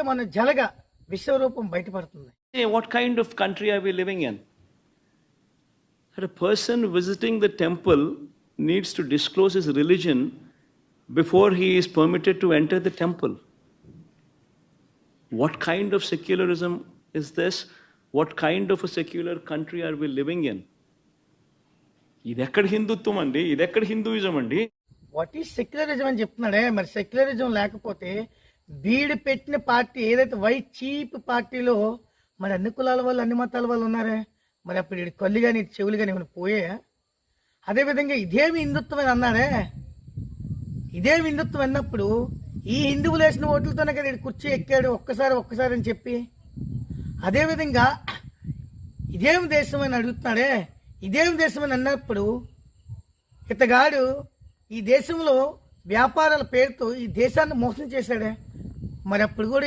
మన జలగ విశ్వరూపం బయటపడుతుంది. Hey, what kind of country are we living in? That a person visiting the temple needs to disclose his religion before he is permitted to enter the temple. What kind of secularism is this? What kind of a secular country are we living in? ఇదెక్కడ హిందుత్వం అండి, ఇదెక్కడ Hinduism అండి? What is secularism అని చెప్తున్నాడే. మరి secularism లేకపోతే బీడు పెట్టిన పార్టీ ఏదైతే వైట్ చీప్ పార్టీలో మరి అన్ని కులాల వాళ్ళు అన్ని మతాల వాళ్ళు ఉన్నారే, మరి అప్పుడు ఇటు కళ్ళు కానీ ఇటు చెవులు కానీ ఏమైనా పోయాయా? అదేవిధంగా ఇదేమి హిందుత్వం అని అన్నారే. ఇదేమి హిందుత్వం అన్నప్పుడు ఈ హిందువులు వేసిన ఓట్లతోనే కదా ఇటు కుర్చీ ఎక్కాడు ఒక్కసారి అని చెప్పి. అదేవిధంగా ఇదేమి దేశం అని అడుగుతున్నాడే. ఇదేమి దేశం అని అన్నప్పుడు ఇతగాడు ఈ దేశంలో వ్యాపారాల పేరుతో ఈ దేశాన్ని మోసం చేశాడే. మరి అప్పుడు కూడా